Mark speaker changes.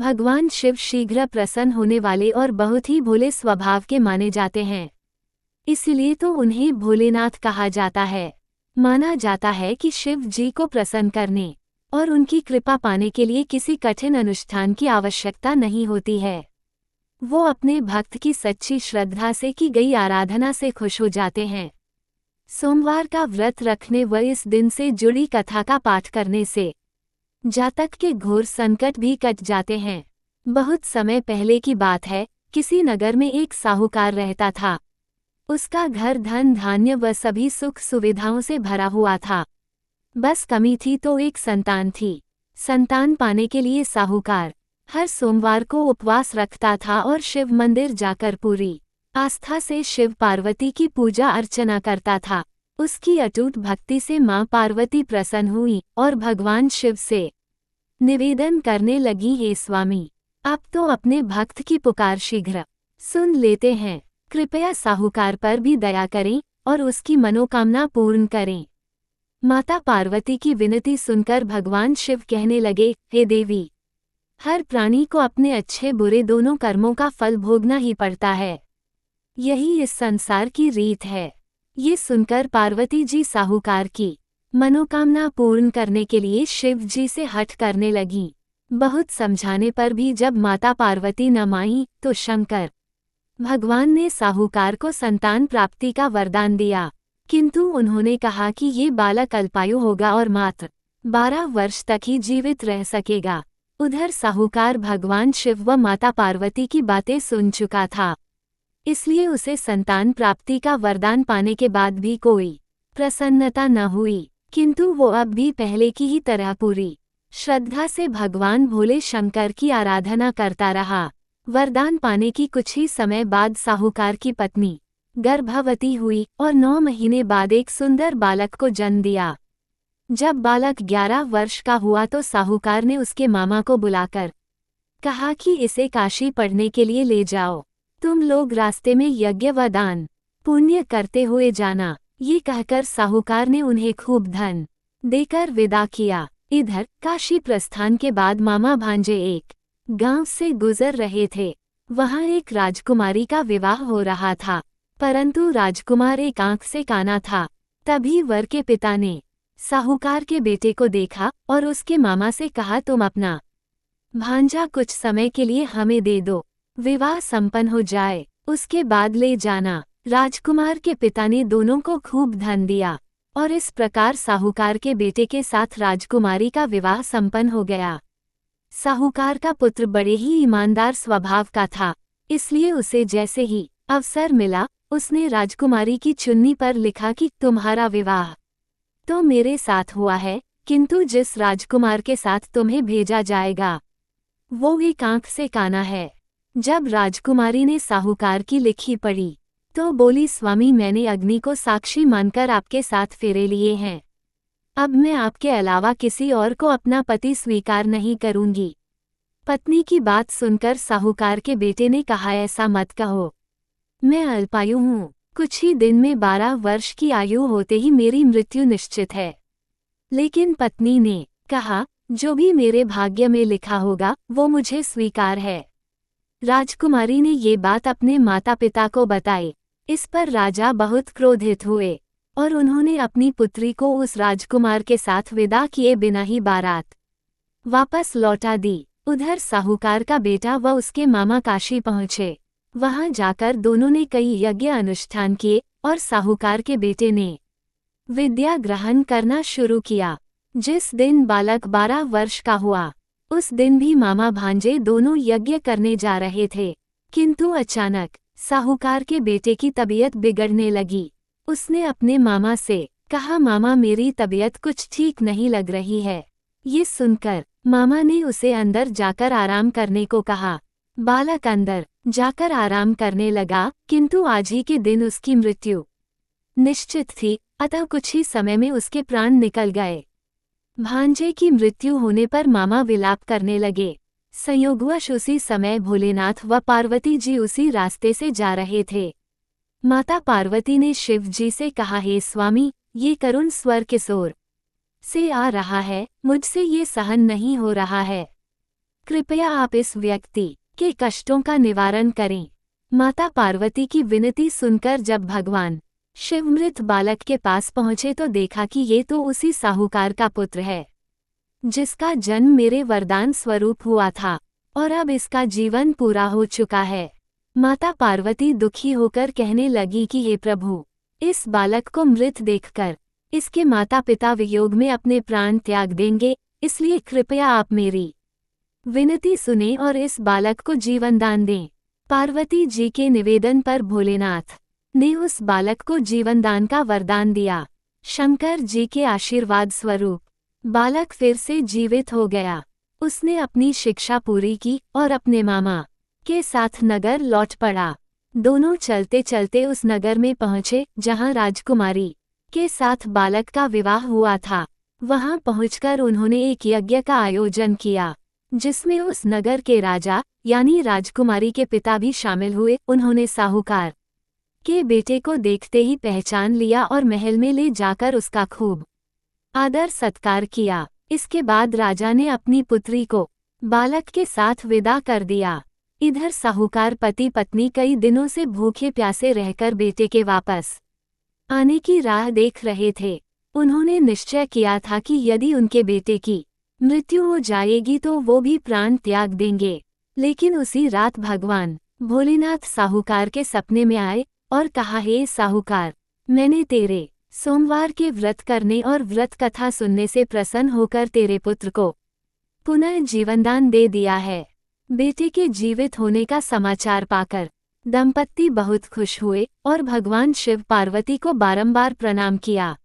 Speaker 1: भगवान शिव शीघ्र प्रसन्न होने वाले और बहुत ही भोले स्वभाव के माने जाते हैं। इसलिए तो उन्हें भोलेनाथ कहा जाता है। माना जाता है कि शिव जी को प्रसन्न करने और उनकी कृपा पाने के लिए किसी कठिन अनुष्ठान की आवश्यकता नहीं होती है। वो अपने भक्त की सच्ची श्रद्धा से की गई आराधना से खुश हो जाते हैं। सोमवार का व्रत रखने व इस दिन से जुड़ी कथा का पाठ करने से जातक के घोर संकट भी कट जाते हैं। बहुत समय पहले की बात है, किसी नगर में एक साहूकार रहता था। उसका घर धन धान्य व सभी सुख सुविधाओं से भरा हुआ था। बस कमी थी तो एक संतान थी। संतान पाने के लिए साहूकार हर सोमवार को उपवास रखता था और शिव मंदिर जाकर पूरी आस्था से शिव पार्वती की पूजा अर्चना करता था। उसकी अटूट भक्ति से मां पार्वती प्रसन्न हुई और भगवान शिव से निवेदन करने लगी, हे स्वामी, आप तो अपने भक्त की पुकार शीघ्र सुन लेते हैं। कृपया साहूकार पर भी दया करें और उसकी मनोकामना पूर्ण करें। माता पार्वती की विनती सुनकर भगवान शिव कहने लगे, हे देवी, हर प्राणी को अपने अच्छे बुरे दोनों कर्मों का फल भोगना ही पड़ता है। यही इस संसार की रीत है। ये सुनकर पार्वती जी साहूकार की मनोकामना पूर्ण करने के लिए शिव जी से हठ करने लगीं। बहुत समझाने पर भी जब माता पार्वती न मानी तो शंकर भगवान ने साहूकार को संतान प्राप्ति का वरदान दिया, किंतु उन्होंने कहा कि ये बालक अल्पायु होगा और मात्र 12 वर्ष तक ही जीवित रह सकेगा। उधर साहूकार भगवान शिव व माता पार्वती की बातें सुन चुका था, इसलिए उसे संतान प्राप्ति का वरदान पाने के बाद भी कोई प्रसन्नता न हुई, किंतु वो अब भी पहले की ही तरह पूरी श्रद्धा से भगवान भोले शंकर की आराधना करता रहा। वरदान पाने की कुछ ही समय बाद साहूकार की पत्नी गर्भवती हुई और 9 महीने बाद एक सुंदर बालक को जन्म दिया। जब बालक 11 वर्ष का हुआ तो साहूकार ने उसके मामा को बुलाकर कहा कि इसे काशी पढ़ने के लिए ले जाओ। तुम लोग रास्ते में यज्ञ व दान पुण्य करते हुए जाना। ये कहकर साहूकार ने उन्हें खूब धन देकर विदा किया। इधर काशी प्रस्थान के बाद मामा भांजे एक गांव से गुजर रहे थे। वहां एक राजकुमारी का विवाह हो रहा था, परंतु राजकुमार एक आंख से काना था। तभी वर के पिता ने साहूकार के बेटे को देखा और उसके मामा से कहा, तुम अपना भांजा कुछ समय के लिए हमें दे दो, विवाह संपन्न हो जाए उसके बाद ले जाना। राजकुमार के पिता ने दोनों को खूब धन दिया और इस प्रकार साहूकार के बेटे के साथ राजकुमारी का विवाह संपन्न हो गया। साहूकार का पुत्र बड़े ही ईमानदार स्वभाव का था, इसलिए उसे जैसे ही अवसर मिला उसने राजकुमारी की चुन्नी पर लिखा कि तुम्हारा विवाह तो मेरे साथ हुआ है, किंतु जिस राजकुमार के साथ तुम्हें भेजा जाएगा वो एक आंख से काना है। जब राजकुमारी ने साहूकार की लिखी पढ़ी तो बोली, स्वामी, मैंने अग्नि को साक्षी मानकर आपके साथ फेरे लिए हैं। अब मैं आपके अलावा किसी और को अपना पति स्वीकार नहीं करूंगी। पत्नी की बात सुनकर साहूकार के बेटे ने कहा, ऐसा मत कहो, मैं अल्पायु हूँ। कुछ ही दिन में 12 वर्ष की आयु होते ही मेरी मृत्यु निश्चित है। लेकिन पत्नी ने कहा, जो भी मेरे भाग्य में लिखा होगा वो मुझे स्वीकार है। राजकुमारी ने ये बात अपने माता पिता को बताई। इस पर राजा बहुत क्रोधित हुए और उन्होंने अपनी पुत्री को उस राजकुमार के साथ विदा किए बिना ही बारात वापस लौटा दी। उधर साहूकार का बेटा व उसके मामा काशी पहुँचे। वहां जाकर दोनों ने कई यज्ञ अनुष्ठान किए और साहूकार के बेटे ने विद्या ग्रहण करना शुरू किया। जिस दिन बालक 12 वर्ष का हुआ उस दिन भी मामा भांजे दोनों यज्ञ करने जा रहे थे, किंतु अचानक साहूकार के बेटे की तबीयत बिगड़ने लगी। उसने अपने मामा से कहा, मामा, मेरी तबीयत कुछ ठीक नहीं लग रही है। ये सुनकर मामा ने उसे अंदर जाकर आराम करने को कहा। बालक अंदर जाकर आराम करने लगा, किंतु आज ही के दिन उसकी मृत्यु निश्चित थी, अतः कुछ ही समय में उसके प्राण निकल गए। भांजे की मृत्यु होने पर मामा विलाप करने लगे। संयोगवश उसी समय भोलेनाथ व पार्वती जी उसी रास्ते से जा रहे थे। माता पार्वती ने शिव जी से कहा, हे स्वामी, ये करुण स्वर किस ओर से आ रहा है, मुझसे ये सहन नहीं हो रहा है। कृपया आप इस व्यक्ति के कष्टों का निवारण करें। माता पार्वती की विनती सुनकर जब भगवान शिव मृत बालक के पास पहुंचे तो देखा कि ये तो उसी साहूकार का पुत्र है जिसका जन्म मेरे वरदान स्वरूप हुआ था, और अब इसका जीवन पूरा हो चुका है। माता पार्वती दुखी होकर कहने लगी कि हे प्रभु, इस बालक को मृत देखकर इसके माता पिता वियोग में अपने प्राण त्याग देंगे, इसलिए कृपया आप मेरी विनती सुने और इस बालक को जीवन दान दें। पार्वती जी के निवेदन पर भोलेनाथ ने उस बालक को जीवन दान का वरदान दिया। शंकर जी के आशीर्वाद स्वरूप बालक फिर से जीवित हो गया। उसने अपनी शिक्षा पूरी की और अपने मामा के साथ नगर लौट पड़ा। दोनों चलते चलते उस नगर में पहुंचे जहां राजकुमारी के साथ बालक का विवाह हुआ था। वहां पहुंचकर उन्होंने एक यज्ञ का आयोजन किया जिसमें उस नगर के राजा यानी राजकुमारी के पिता भी शामिल हुए। उन्होंने साहूकार के बेटे को देखते ही पहचान लिया और महल में ले जाकर उसका खूब आदर सत्कार किया। इसके बाद राजा ने अपनी पुत्री को बालक के साथ विदा कर दिया। इधर साहूकार पति पत्नी कई दिनों से भूखे प्यासे रहकर बेटे के वापस आने की राह देख रहे थे। उन्होंने निश्चय किया था कि यदि उनके बेटे की मृत्यु हो जाएगी तो वो भी प्राण त्याग देंगे। लेकिन उसी रात भगवान भोलेनाथ साहूकार के सपने में आए और कहा, हे साहूकार, मैंने तेरे सोमवार के व्रत करने और व्रत कथा सुनने से प्रसन्न होकर तेरे पुत्र को पुनः जीवनदान दे दिया है। बेटे के जीवित होने का समाचार पाकर दंपत्ति बहुत खुश हुए और भगवान शिव पार्वती को बारंबार प्रणाम किया।